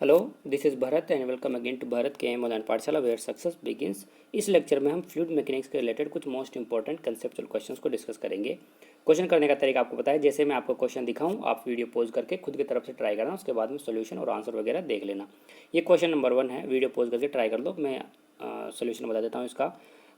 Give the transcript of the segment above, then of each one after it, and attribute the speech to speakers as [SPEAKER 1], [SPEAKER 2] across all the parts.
[SPEAKER 1] Hello, this is Bharat and welcome again to Bharat के M online Pathshala where success begins. इस lecture में हम fluid mechanics के रिलेटेड कुछ मोस्ट इंपॉर्टेंट कंसेप्चुअल क्वेश्चंस को डिस्कस करेंगे। क्वेश्चन करने का तरीका आपको पता है। जैसे मैं आपको क्वेश्चन दिखाऊं, आप वीडियो पॉज करके खुद की तरफ से ट्राई करना, उसके बाद में सोल्यूशन और आंसर वगैरह देख लेना। ये क्वेश्चन नंबर 1 है, वीडियो पॉज करके ट्राई कर लो। मैं सोल्यूशन बता देता हूँ इसका।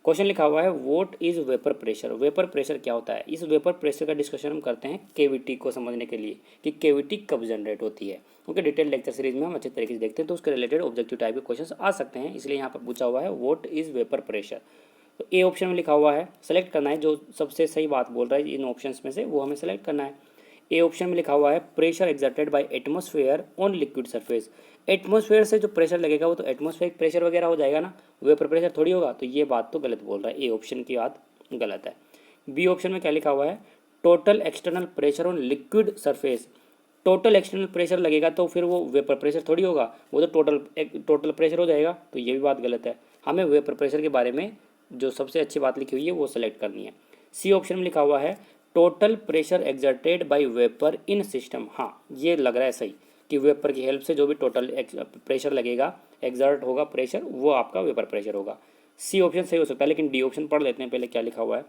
[SPEAKER 1] क्वेश्चन लिखा हुआ है what is vapour pressure. Vapour pressure क्या होता है? इस वेपर प्रेशर का डिस्कशन हम करते हैं केविटी को समझने के लिए कि केविटी कब जनरेट होती है। ओके, डिटेल लेक्चर सीरीज में हम अच्छे तरीके से देखते हैं, तो उसके रिलेटेड ऑब्जेक्टिव टाइप के क्वेश्चन आ सकते हैं। इसलिए यहाँ पर पूछा हुआ है व्हाट इज वेपर प्रेशर। तो ए ऑप्शन में लिखा हुआ है, सेलेक्ट करना है जो सबसे सही बात बोल रहा है इन ऑप्शंस में से, वो हमें सेलेक्ट करना है। ए ऑप्शन में लिखा हुआ है pressure exerted by atmosphere on liquid surface. Atmosphere से जो प्रेशर लगेगा वो तो एटमॉस्फेरिक प्रेशर वगैरह हो जाएगा ना, वेपर प्रेशर थोड़ी होगा। तो ये बात तो गलत बोल रहा है, ए ऑप्शन की बात गलत है। बी ऑप्शन में क्या लिखा हुआ है, total external pressure on liquid surface. Total external pressure लगेगा तो फिर वो वेपर प्रेशर थोड़ी होगा, वो तो टोटल प्रेशर हो जाएगा। तो ये भी बात गलत है। हमें वेपर प्रेशर के बारे में जो सबसे अच्छी बात लिखी हुई है वो सेलेक्ट करनी है। सी ऑप्शन में लिखा हुआ है total pressure exerted by vapour in system. हाँ, ये लग रहा है सही कि वेपर की हेल्प से जो भी टोटल प्रेशर लगेगा, एक्सर्ट होगा प्रेशर, वो आपका वेपर प्रेशर होगा। सी ऑप्शन सही हो सकता है, लेकिन डी ऑप्शन पढ़ लेते हैं पहले क्या लिखा हुआ है।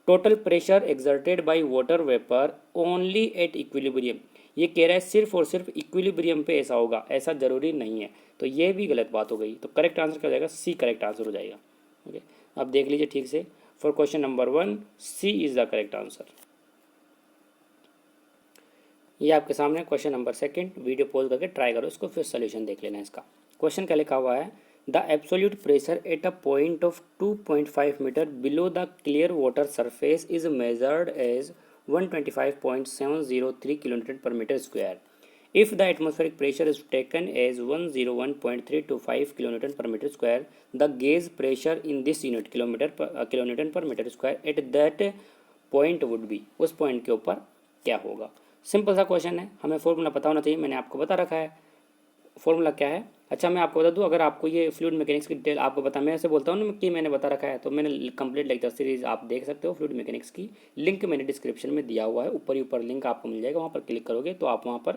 [SPEAKER 1] Total pressure exerted by water vapour only at equilibrium. ये कह रहा है सिर्फ और सिर्फ इक्विलिब्रियम पे ऐसा होगा, ऐसा जरूरी नहीं है। तो ये भी गलत बात हो गई। तो करेक्ट आंसर क्या हो जाएगा? सी करेक्ट आंसर हो जाएगा। ओके, अब देख लीजिए ठीक से। For question number 1 C is the correct answer. ये आपके सामने क्वेश्चन नंबर 2, वीडियो पॉज करके ट्राई करो इसको, फिर सोल्यूशन देख लेना इसका। क्वेश्चन क्या लिखा हुआ है, the absolute pressure at a point of 2.5 metre below the clear water surface is measured as 125.703 kilometre per metre square. If the atmospheric pressure is taken as 101.325 kN per meter square, the gauge pressure in this unit kilonewton per meter square at that point would be। उस point के ऊपर क्या होगा? Simple सा question है, हमें formula पता होना चाहिए। मैंने आपको बता रखा है फॉर्मूला क्या है। अच्छा, मैं आपको बता दूं, अगर आपको ये फ्लूइड मैकेनिक्स की डिटेल आपको पता, मैं ऐसे बोलता हूँ ना कि मैंने बता रखा है, तो मैंने कंप्लीट लेक्चर सीरीज आप देख सकते हो फ्लूइड मैकेनिक्स की। लिंक मैंने डिस्क्रिप्शन में दिया हुआ है, ऊपर ही ऊपर लिंक आपको मिल जाएगा। वहाँ पर क्लिक करोगे तो आप वहाँ पर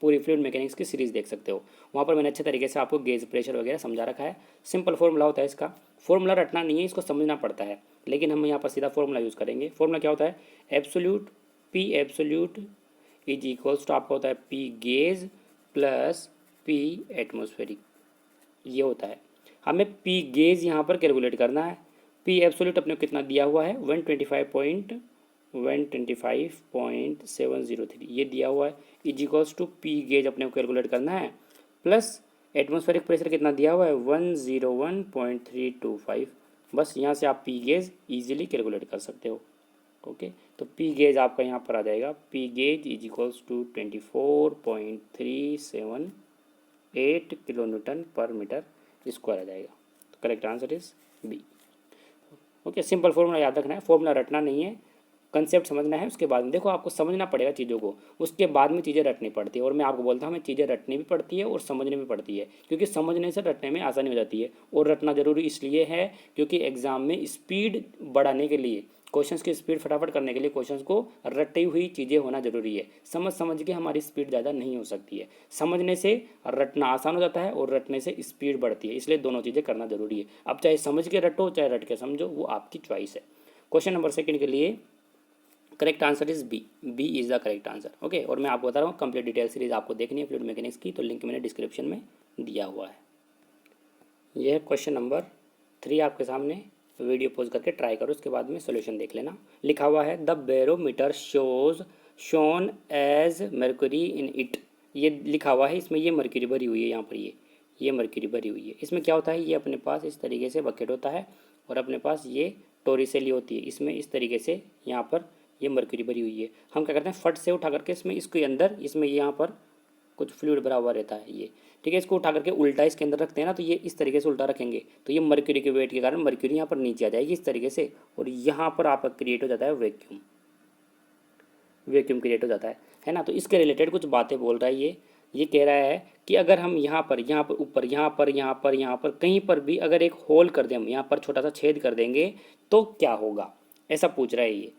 [SPEAKER 1] पूरी फ्लूइड मैकेनिक्स की सीरीज़ देख सकते हो। वहाँ पर मैंने अच्छे तरीके से आपको गेज प्रेशर वगैरह समझा रखा है। सिंपल फॉर्मूला होता है इसका, फॉर्मूला रटना नहीं है, इसको समझना पड़ता है। लेकिन हम यहाँ पर सीधा फॉर्मूला यूज़ करेंगे। फॉर्मूला क्या होता है, absolute P absolute is equals to आपका होता है P gauge plus P atmospheric. ये होता है। हमें पी गेज यहाँ पर कैलकुलेट करना है। पी एब्सोल्यूट अपने को कितना दिया हुआ है, 125.703 ये दिया हुआ है। Is equals to P gauge अपने को कैलकुलेट करना है, प्लस एटमॉस्फेरिक प्रेशर कितना दिया हुआ है 101.325। बस यहाँ से आप पी गेज ईजिली कैलकुलेट कर सकते हो। ओके, तो पी गेज आपका यहाँ पर आ जाएगा, P gauge is equals to 24.378 kilonewton per metre square आ जाएगा। तो correct answer is B. Okay, simple formula याद रखना है, फॉर्मूला रटना नहीं है, कंसेप्ट समझना है। उसके बाद में देखो, आपको समझना पड़ेगा चीज़ों को, उसके बाद में चीज़ें रटनी पड़ती है। और मैं आपको बोलता हूँ, हमें चीज़ें रटनी भी पड़ती है और समझनी भी पड़ती है, क्योंकि समझने से रटने में आसानी हो जाती है। और रटना जरूरी इसलिए है क्योंकि एग्जाम में स्पीड बढ़ाने के लिए, क्वेश्चंस की स्पीड फटाफट करने के लिए क्वेश्चंस को रटी हुई चीज़ें होना जरूरी है। समझ के हमारी स्पीड ज़्यादा नहीं हो सकती है। समझने से रटना आसान हो जाता है और रटने से स्पीड बढ़ती है, इसलिए दोनों चीज़ें करना जरूरी है। अब चाहे समझ के रटो चाहे रट के समझो, वो आपकी चॉइस है। क्वेश्चन नंबर 2 के लिए correct answer is B. B is the correct answer. Okay, और मैं आपको बता रहा हूँ कंप्लीट डिटेल सीरीज आपको देखनी है फ्लूइड मैकेनिक्स की, तो लिंक मैंने डिस्क्रिप्शन में दिया हुआ है। यह है क्वेश्चन नंबर 3 आपके सामने, वीडियो पॉज करके ट्राई करो, उसके बाद में सोल्यूशन देख लेना। लिखा हुआ है the barometer shown as mercury in it. ये लिखा हुआ है, इसमें ये मर्क्यूरी भरी हुई है, यहाँ पर ये मर्क्यूरी भरी हुई है। इसमें क्या होता है, ये अपने पास इस तरीके से बकेट होता है और अपने पास ये टोरिसेली होती है। इसमें इस तरीके से यहाँ पर ये मर्क्यूरी भरी हुई है। हम क्या करते हैं, फट से उठा करके इसमें इसके अंदर, इसमें यहाँ पर कुछ फ्लूइड भरा हुआ रहता है ये, ठीक है। इसको उठा करके उल्टा इसके अंदर रखते हैं ना, तो ये इस तरीके से उल्टा रखेंगे तो ये मर्क्यूरी के वेट के कारण मर्क्यूरी यहाँ पर नीचे आ जाएगी इस तरीके से, और यहाँ पर आपका क्रिएट हो जाता है वैक्यूम क्रिएट हो जाता है ना। तो इसके रिलेटेड कुछ बातें बोल रहा है ये कह रहा है कि अगर हम यहाँ पर ऊपर यहाँ पर कहीं पर भी अगर एक होल कर दें, हम यहाँ पर छोटा सा छेद कर देंगे तो क्या होगा, ऐसा पूछ रहा है ये।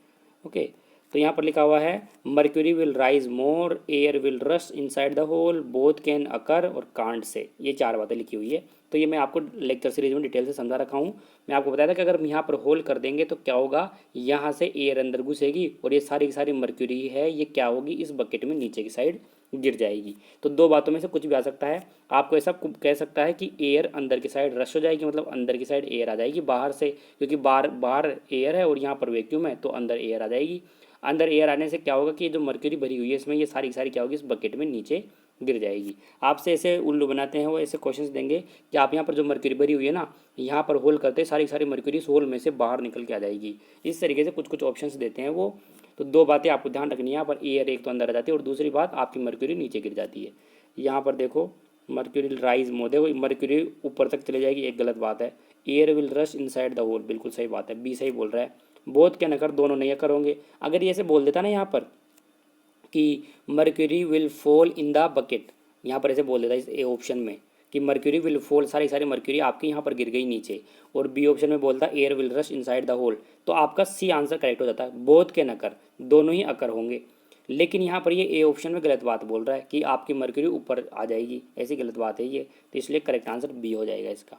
[SPEAKER 1] ओके, तो यहाँ पर लिखा हुआ है mercury will rise more, air will rush inside the hole, both can occur or can't से। ये 4 बातें लिखी हुई है। तो ये मैं आपको लेक्चर सीरीज में डिटेल से समझा रखा हूँ। मैं आपको बताया था कि अगर हम यहाँ पर होल कर देंगे तो क्या होगा, यहाँ से एयर अंदर घुसेगी और ये सारी की सारी मर्क्यूरी है ये क्या होगी, इस बकेट में नीचे की साइड गिर जाएगी। तो 2 बातों में से कुछ भी आ सकता है। आपको ऐसा कह सकता है कि एयर अंदर की साइड रश हो जाएगी, मतलब अंदर की साइड एयर आ जाएगी बाहर से, क्योंकि बाहर बाहर एयर है और यहाँ पर वैक्यूम है, तो अंदर एयर आ जाएगी। अंदर एयर आने से क्या होगा कि जो मर्क्यूरी भरी हुई है इसमें, ये सारी की सारी क्या होगी, इस बकेट में नीचे गिर जाएगी। आपसे ऐसे उल्लू बनाते हैं वो, ऐसे क्वेश्चंस देंगे कि आप यहाँ पर जो मर्क्यूरी भरी हुई है ना, यहाँ पर होल करते सारी की सारी मर्क्यूरी इस होल में से बाहर निकल के आ जाएगी। इस तरीके से कुछ कुछ ऑप्शंस देते हैं वो। तो 2 बातें आपको ध्यान रखनी है यहाँ पर, एयर एक तो अंदर आ जाती है और दूसरी बात आपकी मर्क्यूरी नीचे गिर जाती है। यहाँ पर देखो मर्क्यूरी राइज मोर, देखो मर्क्यूरी ऊपर तक चले जाएगी, एक गलत बात है। Air will rush inside the hole, बिल्कुल सही बात है, बी सही बोल रहा है। बोथ कैन अकर, दोनों नहीं अकर होंगे। अगर ये ऐसे बोल देता ना यहाँ पर कि mercury will fall in the bucket, यहाँ पर ऐसे बोल देता इस ए ऑप्शन में कि मर्क्यूरी विल फॉल, सारी सारी मर्क्यूरी आपकी यहाँ पर गिर गई नीचे, और बी ऑप्शन में बोलता air will rush inside the hole, तो आपका सी आंसर करेक्ट हो जाता है। बोथ कैन अकर, दोनों ही अकर होंगे। लेकिन यहाँ पर ये ए ऑप्शन में गलत बात बोल रहा है कि आपकी मर्क्यूरी ऊपर आ जाएगी, ऐसी गलत बात है ये, तो इसलिए करेक्ट आंसर बी हो जाएगा इसका।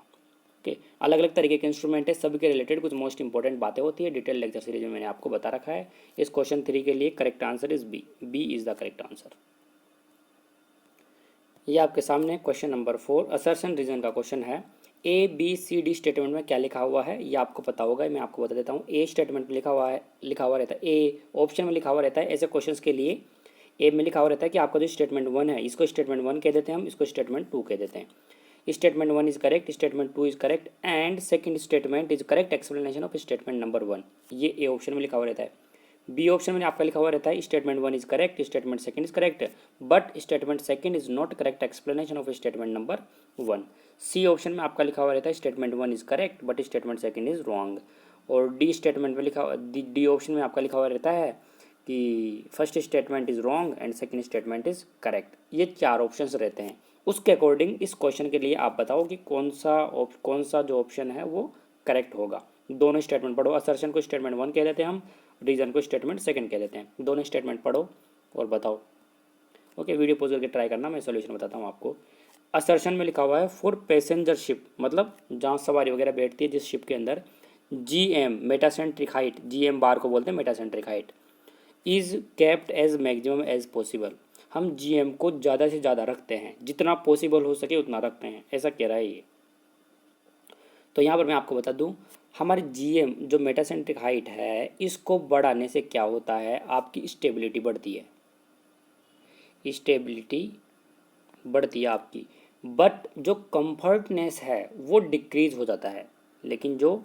[SPEAKER 1] ओके, अलग अलग तरीके के इंस्ट्रूमेंट है, सभी के रिलेटेड कुछ मोस्ट इंपॉर्टेंट बातें होती है। डिटेल लेक्चर सीरीज में मैंने आपको बता रखा है। इस क्वेश्चन 3 के लिए correct answer is B, B is the correct answer. ये आपके सामने क्वेश्चन नंबर 4 असर्शन रीजन का क्वेश्चन है। A B C D statement में क्या लिखा हुआ है ये आपको पता होगा, मैं आपको बता देता हूँ। ए स्टेटमेंट में लिखा हुआ रहता है, ए ऑप्शन में लिखा हुआ रहता है ऐसे क्वेश्चंस के लिए। ए में लिखा हुआ रहता है कि आपका जो स्टेटमेंट 1 है इसको स्टेटमेंट 1 कह देते हैं हम, इसको स्टेटमेंट 2 कह देते हैं। Statement 1 is correct, statement 2 is correct and second statement is correct explanation of statement number 1। ये ए ऑप्शन में लिखा हुआ रहता है। बी ऑप्शन में आपका लिखा हुआ रहता है statement 1 is correct, statement second is correct, but statement second is not correct explanation of statement number 1। C option में आपका लिखा हुआ रहता है statement 1 is correct but statement second is wrong. और डी स्टेटमेंट में लिखा डी ऑप्शन में आपका लिखा हुआ रहता है कि first statement is wrong and second statement is correct. ये 4 ऑप्शंस रहते हैं। उसके अकॉर्डिंग इस क्वेश्चन के लिए आप बताओ कि कौन सा जो ऑप्शन है वो करेक्ट होगा। दोनों स्टेटमेंट पढ़ो, असर्शन को स्टेटमेंट 1 कह देते हैं हम, रीजन को स्टेटमेंट सेकंड कह देते हैं। दोनों स्टेटमेंट पढ़ो और बताओ। ओके, वीडियो पॉज करके ट्राई करना, मैं सोल्यूशन बताता हूँ आपको। असर्शन में लिखा हुआ है फॉर पैसेंजर शिप, मतलब जहाँ सवारी वगैरह बैठती है जिस शिप के अंदर, GM metacentric height, GM bar को बोलते हैं metacentric height, is kept as maximum as possible. हम GM को ज़्यादा से ज़्यादा रखते हैं, जितना पॉसिबल हो सके उतना रखते हैं, ऐसा कह रहा है ये। तो यहाँ पर मैं आपको बता दूँ, हमारी GM जो मेटासेंट्रिक हाइट है इसको बढ़ाने से क्या होता है, आपकी स्टेबिलिटी बढ़ती है, स्टेबिलिटी बढ़ती है आपकी, बट जो कंफर्टनेस है वो डिक्रीज हो जाता है। लेकिन जो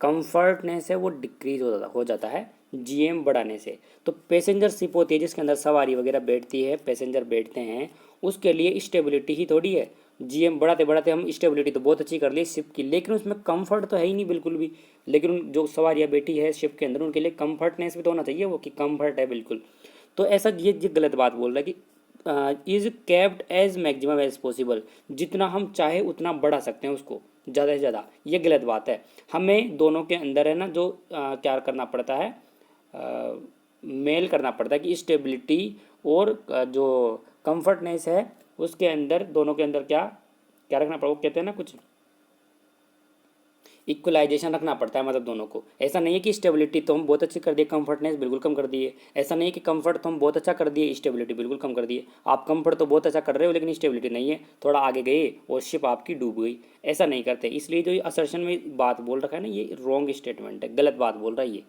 [SPEAKER 1] कंफर्टनेस है वो डिक्रीज हो जाता है GM बढ़ाने से। तो पैसेंजर शिप होती है जिसके अंदर सवारी वगैरह बैठती है, पैसेंजर बैठते हैं, उसके लिए स्टेबिलिटी ही थोड़ी है। GM बढ़ाते बढ़ाते हम स्टेबिलिटी तो बहुत अच्छी कर ली शिप की, लेकिन उसमें कंफर्ट तो है ही नहीं बिल्कुल भी। लेकिन जो सवारियाँ बैठी है शिप के अंदर उनके लिए कंफर्टनेस भी तो होना चाहिए, वो कि कंफर्ट है बिल्कुल। तो ऐसा ये गलत बात बोल रहा है कि is capped as maximum as possible, जितना हम चाहे उतना बढ़ा सकते हैं उसको ज़्यादा से ज़्यादा, ये गलत बात है। हमें दोनों के अंदर है ना जो क्या करना पड़ता है, मेल करना पड़ता है कि स्टेबिलिटी और जो कंफर्टनेस है उसके अंदर, दोनों के अंदर क्या क्या रखना पड़ेगा, वो कहते हैं ना कुछ इक्वलाइजेशन रखना पड़ता है, मतलब दोनों को। ऐसा नहीं है कि स्टेबिलिटी तो हम बहुत अच्छी कर दिए, कंफर्टनेस बिल्कुल कम कर दिए। ऐसा नहीं है कि कंफर्ट तो हम बहुत अच्छा कर दिए, स्टेबिलिटी बिल्कुल कम कर दिए। आप कंफर्ट तो बहुत अच्छा कर रहे हो लेकिन स्टेबिलिटी नहीं है, थोड़ा आगे गए और शिप आपकी डूब गई। ऐसा नहीं करते, इसलिए जो असर्शन में बात बोल रखा है ना ये रॉन्ग स्टेटमेंट है, गलत बात बोल रहा है ये।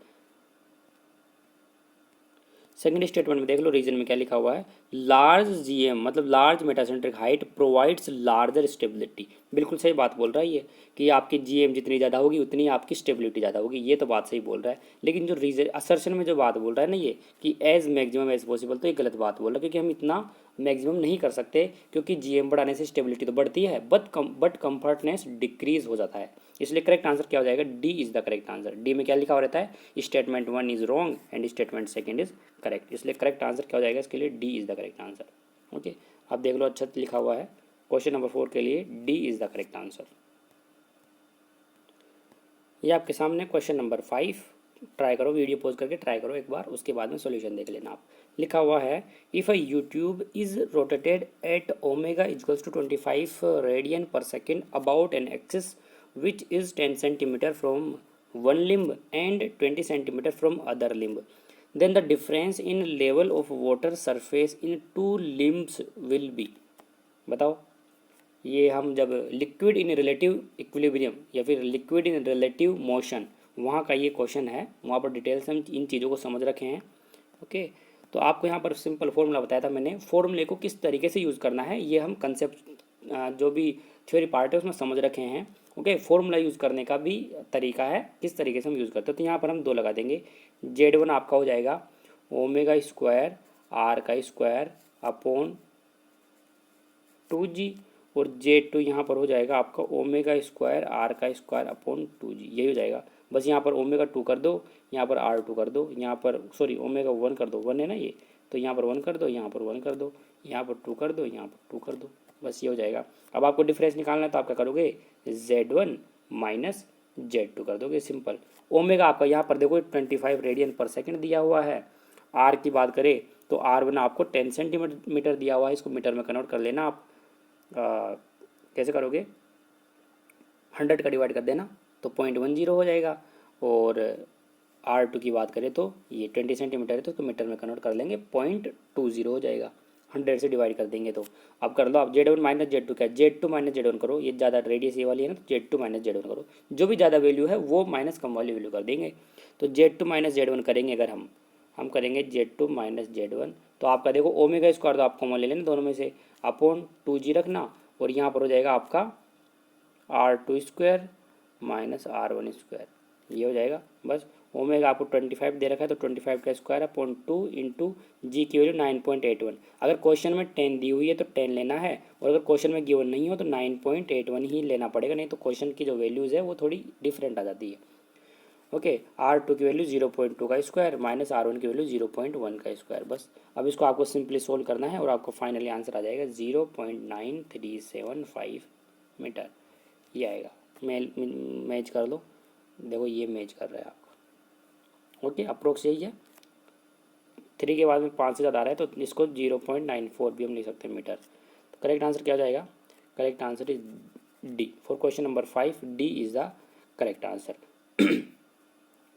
[SPEAKER 1] सेकंड स्टेटमेंट में देख लो, रीजन में क्या लिखा हुआ है, लार्ज GM मतलब large metacentric height provides larger stability. बिल्कुल सही बात बोल रहा है ये कि आपकी GM जितनी ज़्यादा होगी उतनी आपकी स्टेबिलिटी ज़्यादा होगी, ये तो बात सही बोल रहा है। लेकिन जो रीजन असर्शन में जो बात बोल रहा है ना ये कि एज मैक्सिमम एज पॉसिबल, तो ये गलत बात बोल रहा है, क्योंकि हम इतना मैक्सिमम नहीं कर सकते, क्योंकि GM बढ़ाने से स्टेबिलिटी तो बढ़ती है बट कंफर्टनेस डिक्रीज हो जाता है। इसलिए करेक्ट आंसर क्या हो जाएगा, D is the correct answer. D में क्या लिखा हुआ रहता है, statement 1 is wrong and statement second is correct, इसलिए करेक्ट आंसर क्या हो जाएगा इसके लिए, D is the correct answer. Okay, अब देख लो अच्छा लिखा हुआ है क्वेश्चन नंबर 4 के लिए D is the correct answer. ये आपके सामने क्वेश्चन नंबर 5 ट्राई करो, वीडियो पॉज करके ट्राई करो एक बार, उसके बाद में सॉल्यूशन देख लेना आप। लिखा हुआ है if a U tube is rotated at omega equals to 25 radian per second about an axis which is 10 centimetre from one limb and 20 centimetre from other limb, then the difference in level of water surface in two limbs will be। बताओ, ये हम जब liquid in relative equilibrium या फिर liquid in relative motion, वहाँ का ये question है, वहाँ पर डिटेल से हम इन चीज़ों को समझ रखे हैं। ओके, तो आपको यहाँ पर सिंपल फॉर्मूला बताया था मैंने, फॉर्मूले को किस तरीके से यूज़ करना है ये हम कंसेप्ट जो भी थ्योरी पार्ट है उसमें समझ रखे हैं। ओके, फॉर्मूला यूज़ करने का भी तरीका है, किस तरीके से हम यूज़ करते हैं। तो यहाँ पर हम 2 लगा देंगे, Z1 आपका हो जाएगा ओमेगा स्क्वायर आर का स्क्वायर अपॉन 2G, और Z2 यहाँ पर हो जाएगा आपका ओमेगा स्क्वायर आर का स्क्वायर अपॉन 2G, यही हो जाएगा। बस यहाँ पर ओमेगा 2 कर दो, यहाँ पर R2 कर दो, यहाँ पर सॉरी ओमेगा 1 कर दो, 1 है ना ये, तो यहाँ पर 1 कर दो, यहाँ पर 1 कर दो, यहाँ पर 2 कर दो, यहाँ पर 2 कर दो, बस ये हो जाएगा। अब आपको डिफरेंस निकालना है तो आप क्या करोगे, Z1 माइनस Z2 कर दोगे, सिंपल। ओमेगा आपका यहाँ पर देखो 25 रेडियन पर सेकेंड दिया हुआ है। आर की बात करें तो R1 आपको 10 सेंटीमीटर दिया हुआ है, इसको मीटर में कन्वर्ट कर लेना आप। कैसे करोगे, 100 का डिवाइड कर देना तो 0.10 हो जाएगा। और R2 की बात करें तो ये 20 सेंटीमीटर है तो इसको मीटर में कन्वर्ट कर लेंगे, 0.20 हो जाएगा, 100 से डिवाइड कर देंगे। तो अब कर लो आप Z1 माइनस Z2 क्या, Z2 माइनस Z1 करो, ये ज़्यादा रेडियस ये वाली है ना, तो Z2 माइनस Z1 करो, जो भी ज़्यादा वैल्यू है वो माइनस कम वाली वैल्यू कर देंगे। तो Z2 माइनस Z1 करेंगे अगर हम करेंगे Z2 माइनस Z1, तो आपका देखो ओमेगा स्क्वायर तो आप कॉमन ले लेना दोनों में से, अपॉन 2G रखना, और यहाँ पर हो जाएगा आपका R2 square minus R1 square, ये हो जाएगा। बस ओमेगा आपको 25 दे रखा है तो 25 का स्क्वायर अपॉन 2 इंटू जी की वैल्यू 9.81। अगर क्वेश्चन में 10 दी हुई है तो 10 लेना है, और अगर क्वेश्चन में गिवन नहीं हो तो 9.81 ही लेना पड़ेगा, नहीं तो क्वेश्चन की जो वैल्यूज़ है वो थोड़ी डिफरेंट आ जाती है। ओके, R2 की वैल्यू 0.2 का स्क्वायर माइनस R1 की वैल्यू 0.1 का स्क्वायर, बस। अब इसको आपको सिंपली सोल्व करना है और आपको फाइनली आंसर आ जाएगा 0.9375 मीटर, ये आएगा। मैच कर लो, देखो ये मैच कर रहा है आपको। ओके, अप्रोक्स यही है, 3 के बाद में 5 से ज़्यादा आ रहा है तो इसको 0.94 भी हम लिख सकते हैं मीटर। तो करेक्ट आंसर क्या हो जाएगा, correct answer is D for question number 5, D is the correct answer.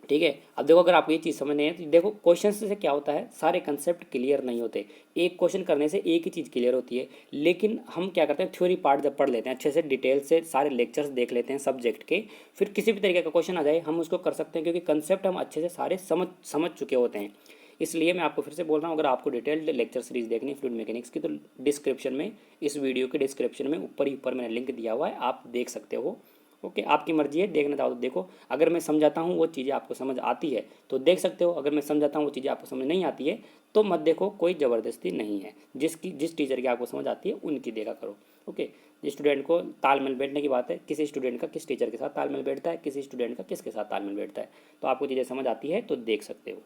[SPEAKER 1] ठीक है, अब देखो अगर आपको ये चीज़ समझ नहीं है तो देखो क्वेश्चन से क्या होता है, सारे कंसेप्ट क्लियर नहीं होते। एक क्वेश्चन करने से एक ही चीज़ क्लियर होती है, लेकिन हम क्या करते हैं, थ्योरी पार्ट जब पढ़ लेते हैं अच्छे से, डिटेल से सारे लेक्चर्स देख लेते हैं सब्जेक्ट के, फिर किसी भी तरीके का क्वेश्चन आ जाए हम उसको कर सकते हैं, क्योंकि कंसेप्ट हम अच्छे से सारे समझ चुके होते हैं। इसलिए मैं आपको फिर से बोल रहा हूँ, अगर आपको डिटेल्ड लेक्चर सीरीज देखनी है फ्लूइड मैकेनिक्स की तो डिस्क्रिप्शन में, इस वीडियो के डिस्क्रिप्शन में ऊपर ही ऊपर मैंने लिंक दिया हुआ है, आप देख सकते हो। ओके, आपकी मर्जी है, देखना चाहो तो देखो। अगर मैं समझाता हूँ वो चीज़ें आपको समझ आती है तो देख सकते हो, अगर मैं समझाता हूँ वो चीज़ें आपको समझ नहीं आती है तो मत देखो, कोई ज़बरदस्ती नहीं है। जिस टीचर की आपको समझ आती है उनकी देखा करो। ओके, जिस स्टूडेंट को तालमेल बैठने की बात है, किसी स्टूडेंट का किस टीचर के साथ तालमेल बैठता है, किसी स्टूडेंट का किसके साथ तालमेल बैठता है, तो आपको चीज़ें समझ आती है तो देख सकते हो।